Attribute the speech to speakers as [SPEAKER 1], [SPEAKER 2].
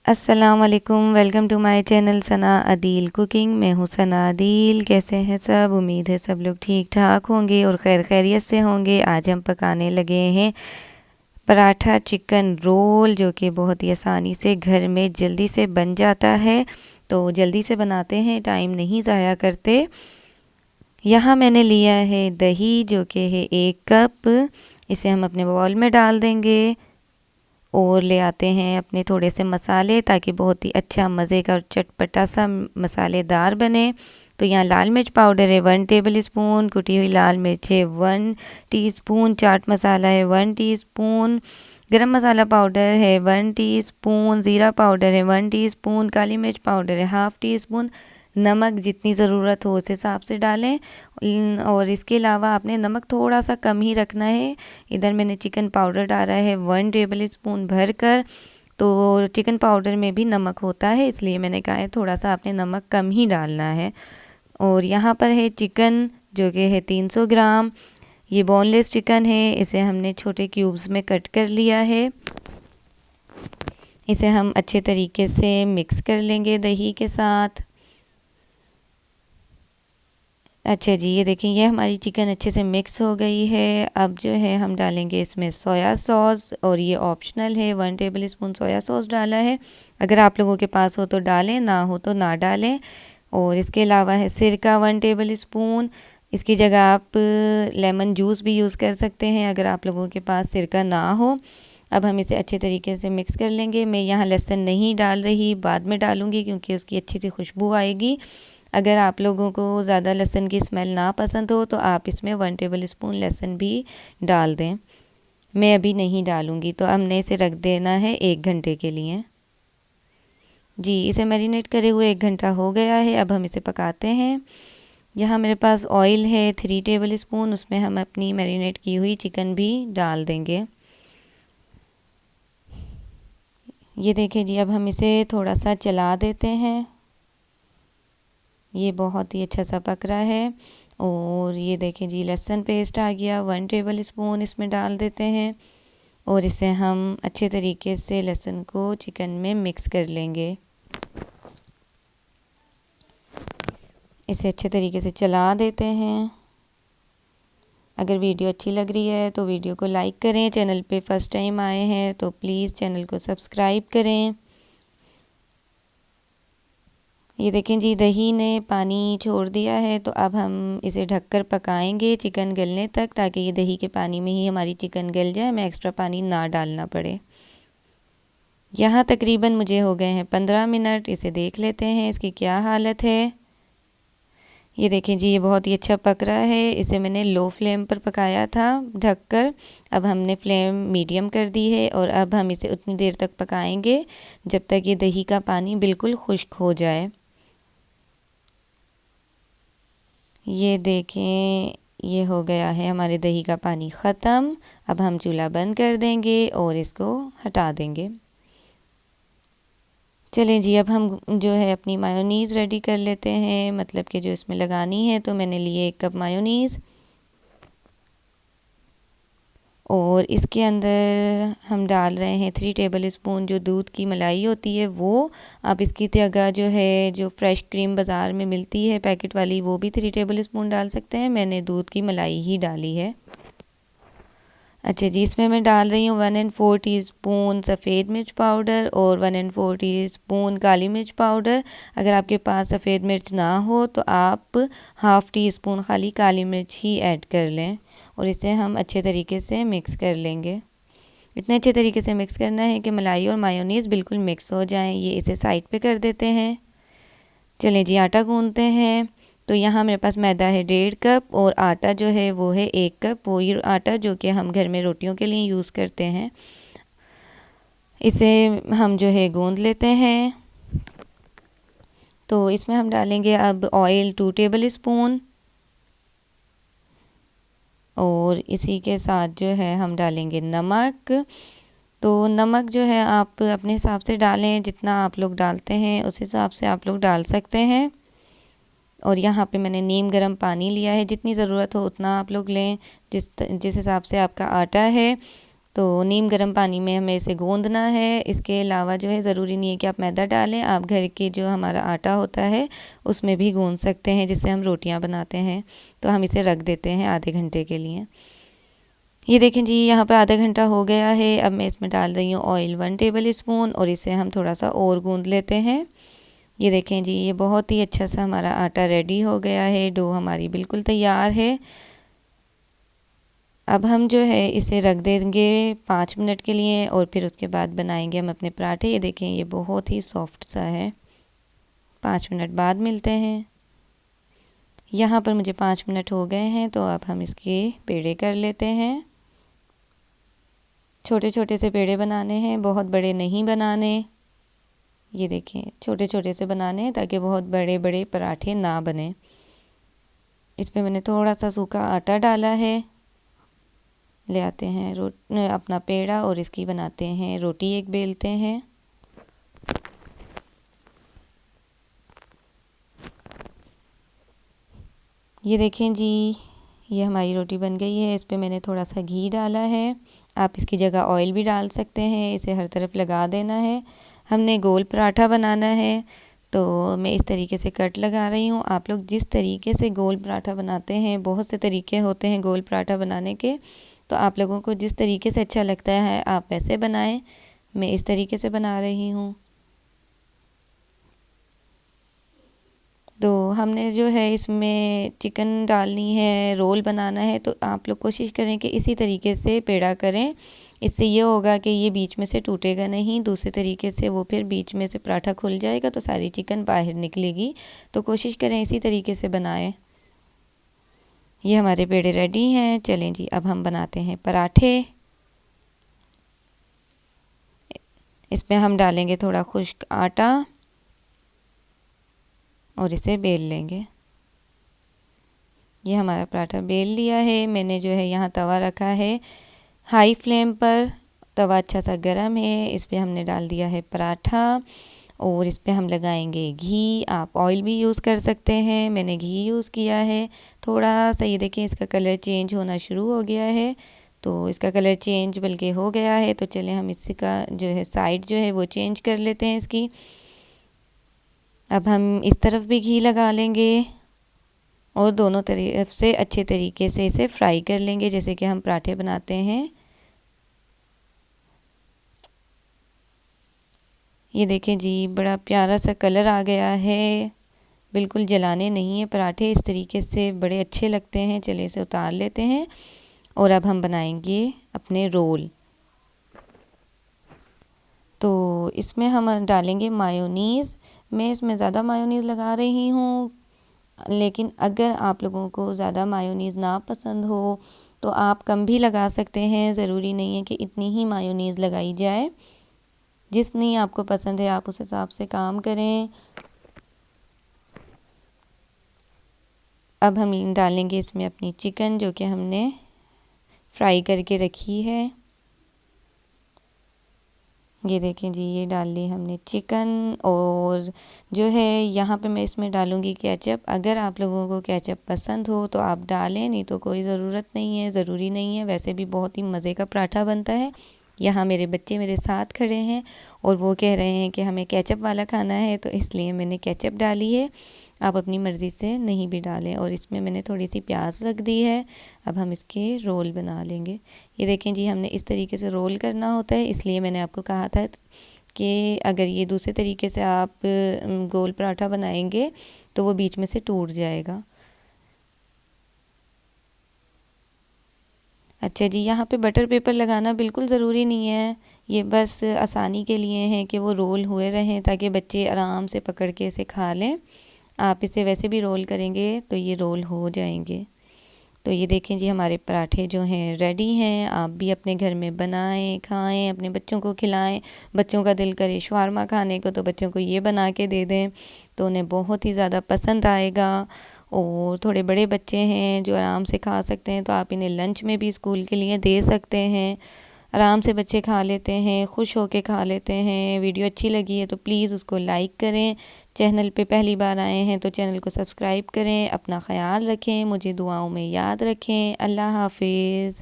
[SPEAKER 1] अस्सलाम वालेकुम, welcome to my channel Sana Adeel cooking. मैं हूँ सना अदील। कैसे हैं सब? उम्मीद है सब लोग ठीक ठाक होंगे और खैर खैरियत से होंगे। आज हम पकाने लगे हैं पराठा चिकन रोल, जो कि बहुत ही आसानी से घर में जल्दी से बन जाता है। तो जल्दी से बनाते हैं, टाइम नहीं ज़ाया करते। यहाँ मैंने लिया है दही, जो कि है 1 कप। इसे हम अपने बाउल में डाल देंगे और ले आते हैं अपने थोड़े से मसाले, ताकि बहुत ही अच्छा मज़े का और चटपटा सा मसालेदार बने। तो यहाँ लाल मिर्च पाउडर है 1 टेबल स्पून, कुटी हुई लाल मिर्च है 1 टीस्पून, चाट मसाला है 1 टीस्पून, गरम मसाला पाउडर है 1 टीस्पून, ज़ीरा पाउडर है 1 टीस्पून, काली मिर्च पाउडर है 1/2 टीस्पून। नमक जितनी ज़रूरत हो उस हिसाब से डालें। और इसके अलावा आपने नमक थोड़ा सा कम ही रखना है। इधर मैंने चिकन पाउडर डाला है 1 टेबल स्पून भर कर। तो चिकन पाउडर में भी नमक होता है, इसलिए मैंने कहा है थोड़ा सा आपने नमक कम ही डालना है। और यहाँ पर है चिकन, जो कि है 300 ग्राम। ये बोनलेस चिकन है, इसे हमने छोटे क्यूब्स में कट कर लिया है। इसे हम अच्छे तरीके से मिक्स कर लेंगे दही के साथ। अच्छा जी, ये देखें, ये हमारी चिकन अच्छे से मिक्स हो गई है। अब जो है हम डालेंगे इसमें सोया सॉस, और ये ऑप्शनल है। 1 टेबल स्पून सोया सॉस डाला है। अगर आप लोगों के पास हो तो डालें, ना हो तो ना डालें। और इसके अलावा है सिरका 1 टेबल स्पून। इसकी जगह आप लेमन जूस भी यूज़ कर सकते हैं, अगर आप लोगों के पास सिरका ना हो। अब हम इसे अच्छे तरीके से मिक्स कर लेंगे। मैं यहाँ लहसुन नहीं डाल रही, बाद में डालूँगी, क्योंकि उसकी अच्छी सी खुशबू आएगी। अगर आप लोगों को ज़्यादा लहसुन की स्मेल ना पसंद हो तो आप इसमें 1 टेबल स्पून लहसुन भी डाल दें। मैं अभी नहीं डालूँगी। तो हमने इसे रख देना है 1 घंटे के लिए। जी, इसे मैरिनेट करे हुए 1 घंटा हो गया है। अब हम इसे पकाते हैं। यहाँ मेरे पास ऑयल है 3 टेबल स्पून, उसमें हम अपनी मैरिनेट की हुई चिकन भी डाल देंगे। ये देखिए जी, अब हम इसे थोड़ा सा चला देते हैं। ये बहुत ही अच्छा सा पक रहा है। और ये देखें जी, लहसुन पेस्ट आ गया 1 टेबल स्पून, इसमें डाल देते हैं। और इसे हम अच्छे तरीके से लहसुन को चिकन में मिक्स कर लेंगे। इसे अच्छे तरीके से चला देते हैं। अगर वीडियो अच्छी लग रही है तो वीडियो को लाइक करें। चैनल पे फर्स्ट टाइम आए हैं तो प्लीज़ चैनल को सब्सक्राइब करें। ये देखें जी, दही ने पानी छोड़ दिया है। तो अब हम इसे ढककर पकाएंगे चिकन गलने तक, ताकि ये दही के पानी में ही हमारी चिकन गल जाए, हमें एक्स्ट्रा पानी ना डालना पड़े। यहाँ तकरीबन मुझे हो गए हैं 15 मिनट। इसे देख लेते हैं इसकी क्या हालत है। ये देखें जी, ये बहुत ही अच्छा पक रहा है। इसे मैंने लो फ्लेम पर पकाया था ढककर। अब हमने फ्लेम मीडियम कर दी है, और अब हम इसे उतनी देर तक पकाएंगे जब तक ये दही का पानी बिल्कुल खुश्क हो जाए। ये देखें, ये हो गया है हमारे दही का पानी ख़त्म। अब हम चूल्हा बंद कर देंगे और इसको हटा देंगे। चलें जी, अब हम जो है अपनी मायोनीज़ रेडी कर लेते हैं, मतलब कि जो इसमें लगानी है। तो मैंने लिए 1 कप मायोनीज़, और इसके अंदर हम डाल रहे हैं 3 टेबल स्पून जो दूध की मलाई होती है वो। आप इसकी जगह जो है, जो फ्रेश क्रीम बाज़ार में मिलती है पैकेट वाली, वो भी 3 टेबल स्पून डाल सकते हैं। मैंने दूध की मलाई ही डाली है। अच्छा जी, इसमें मैं डाल रही हूँ 1 and 4 टीस्पून सफ़ेद मिर्च पाउडर और 1 and 4 टीस्पून काली मिर्च पाउडर। अगर आपके पास सफ़ेद मिर्च ना हो तो आप 1/2 टीस्पून खाली काली मिर्च ही ऐड कर लें। और इसे हम अच्छे तरीके से मिक्स कर लेंगे। इतने अच्छे तरीके से मिक्स करना है कि मलाई और मायोनीज़ बिल्कुल मिक्स हो जाएं। ये इसे साइड पे कर देते हैं। चलें जी, आटा गूंथते हैं। तो यहाँ मेरे पास मैदा है 1.5 कप, और आटा जो है वो है 1 कप। वही आटा जो कि हम घर में रोटियों के लिए यूज़ करते हैं। इसे हम जो है गूंथ लेते हैं। तो इसमें हम डालेंगे अब ऑयल 2 टेबल स्पून, और इसी के साथ जो है हम डालेंगे नमक। तो नमक जो है आप अपने हिसाब से डालें, जितना आप लोग डालते हैं उस हिसाब से आप लोग डाल सकते हैं। और यहाँ पे मैंने नीम गर्म पानी लिया है, जितनी ज़रूरत हो उतना आप लोग लें, जिस हिसाब से आपका आटा है। तो नीम गर्म पानी में हमें इसे गूंदना है। इसके अलावा जो है ज़रूरी नहीं है कि आप मैदा डालें, आप घर के जो हमारा आटा होता है उसमें भी गूंद सकते हैं, जिससे हम रोटियां बनाते हैं। तो हम इसे रख देते हैं आधे घंटे के लिए। ये देखें जी, यहाँ पे आधा घंटा हो गया है। अब मैं इसमें डाल रही हूँ ऑयल 1 टेबल स्पून और इसे हम थोड़ा सा और गूंद लेते हैं। ये देखें जी, ये बहुत ही अच्छा सा हमारा आटा रेडी हो गया है। डो हमारी बिल्कुल तैयार है। अब हम जो है इसे रख देंगे 5 मिनट के लिए और फिर उसके बाद बनाएंगे हम अपने पराठे। ये देखें, ये बहुत ही सॉफ्ट सा है। 5 मिनट बाद मिलते हैं। यहाँ पर मुझे 5 मिनट हो गए हैं, तो अब हम इसके पेड़े कर लेते हैं। छोटे छोटे से पेड़े बनाने हैं, बहुत बड़े नहीं बनाने। ये देखें, छोटे छोटे से बनाने हैं ताकि बहुत बड़े बड़े पराठे ना बने। इस पे मैंने थोड़ा सा सूखा आटा डाला है। ले आते हैं अपना पेड़ा और इसकी बनाते हैं रोटी, एक बेलते हैं। ये देखें जी, ये हमारी रोटी बन गई है। इस पे मैंने थोड़ा सा घी डाला है। आप इसकी जगह ऑयल भी डाल सकते हैं। इसे हर तरफ लगा देना है। हमने गोल पराठा बनाना है, तो मैं इस तरीके से कट लगा रही हूँ। आप लोग जिस तरीके से गोल पराठा बनाते हैं, बहुत से तरीके होते हैं गोल पराठा बनाने के, तो आप लोगों को जिस तरीके से अच्छा लगता है आप वैसे बनाएं। मैं इस तरीके से बना रही हूँ। तो हमने जो है इसमें चिकन डालनी है, रोल बनाना है, तो आप लोग कोशिश करें कि इसी तरीके से पेड़ा करें। इससे ये होगा कि ये बीच में से टूटेगा नहीं। दूसरे तरीके से वो फिर बीच में से पराठा खुल जाएगा तो सारी चिकन बाहर निकलेगी। तो कोशिश करें इसी तरीके से बनाएं। ये हमारे पेड़े रेडी हैं। चलें जी, अब हम बनाते हैं पराठे। इसमें हम डालेंगे थोड़ा खुश्क आटा और इसे बेल लेंगे। ये हमारा पराठा बेल लिया है। मैंने जो है यहाँ तवा रखा है हाई फ्लेम पर। तवा अच्छा सा गर्म है। इस पर हमने डाल दिया है पराठा और इस पर हम लगाएंगे घी। आप ऑयल भी यूज़ कर सकते हैं, मैंने घी यूज़ किया है थोड़ा सा। ये देखें, इसका कलर चेंज होना शुरू हो गया है। तो इसका कलर चेंज बल्कि हो गया है, तो चलें हम इसका जो है साइड जो है वो चेंज कर लेते हैं इसकी। अब हम इस तरफ भी घी लगा लेंगे और दोनों तरफ से अच्छे तरीके से इसे फ्राई कर लेंगे, जैसे कि हम पराठे बनाते हैं। ये देखें जी, बड़ा प्यारा सा कलर आ गया है। बिल्कुल जलाने नहीं है पराठे, इस तरीके से बड़े अच्छे लगते हैं। चले इसे उतार लेते हैं और अब हम बनाएंगे अपने रोल। तो इसमें हम डालेंगे मायोनीज़। मैं इसमें ज़्यादा मायोनीज़ लगा रही हूँ, लेकिन अगर आप लोगों को ज़्यादा मायोनीज़ ना पसंद हो तो आप कम भी लगा सकते हैं। ज़रूरी नहीं है कि इतनी ही मायोनीज़ लगाई जाए। जितनी आपको पसंद है आप उस हिसाब से काम करें। अब हम डालेंगे इसमें अपनी चिकन, जो कि हमने फ्राई करके रखी है। ये देखें जी, ये डाल ली हमने चिकन। और जो है यहाँ पे मैं इसमें डालूँगी केचप। अगर आप लोगों को केचप पसंद हो तो आप डालें, नहीं तो कोई ज़रूरत नहीं है, ज़रूरी नहीं है। वैसे भी बहुत ही मज़े का पराठा बनता है। यहाँ मेरे बच्चे मेरे साथ खड़े हैं और वो कह रहे हैं कि हमें केचप वाला खाना है, तो इसलिए मैंने केचप डाली है। आप अपनी मर्ज़ी से नहीं भी डालें। और इसमें मैंने थोड़ी सी प्याज रख दी है। अब हम इसके रोल बना लेंगे। ये देखें जी, हमने इस तरीके से रोल करना होता है, इसलिए मैंने आपको कहा था कि अगर ये दूसरे तरीके से आप गोल पराठा बनाएंगे तो वो बीच में से टूट जाएगा। अच्छा जी, यहाँ पे बटर पेपर लगाना बिल्कुल ज़रूरी नहीं है। ये बस आसानी के लिए है कि वो रोल हुए रहें, ताकि बच्चे आराम से पकड़ के इसे खा लें। आप इसे वैसे भी रोल करेंगे तो ये रोल हो जाएंगे। तो ये देखें जी, हमारे पराठे जो हैं रेडी हैं। आप भी अपने घर में बनाएं, खाएं, अपने बच्चों को खिलाएं। बच्चों का दिल करे शवारमा खाने को तो बच्चों को ये बना के दे दें, तो उन्हें बहुत ही ज़्यादा पसंद आएगा। और थोड़े बड़े बच्चे हैं जो आराम से खा सकते हैं, तो आप इन्हें लंच में भी स्कूल के लिए दे सकते हैं। आराम से बच्चे खा लेते हैं, खुश होके खा लेते हैं। वीडियो अच्छी लगी है तो प्लीज़ उसको लाइक करें। चैनल पे पहली बार आए हैं तो चैनल को सब्सक्राइब करें। अपना ख्याल रखें, मुझे दुआओं में याद रखें। अल्लाह हाफिज़।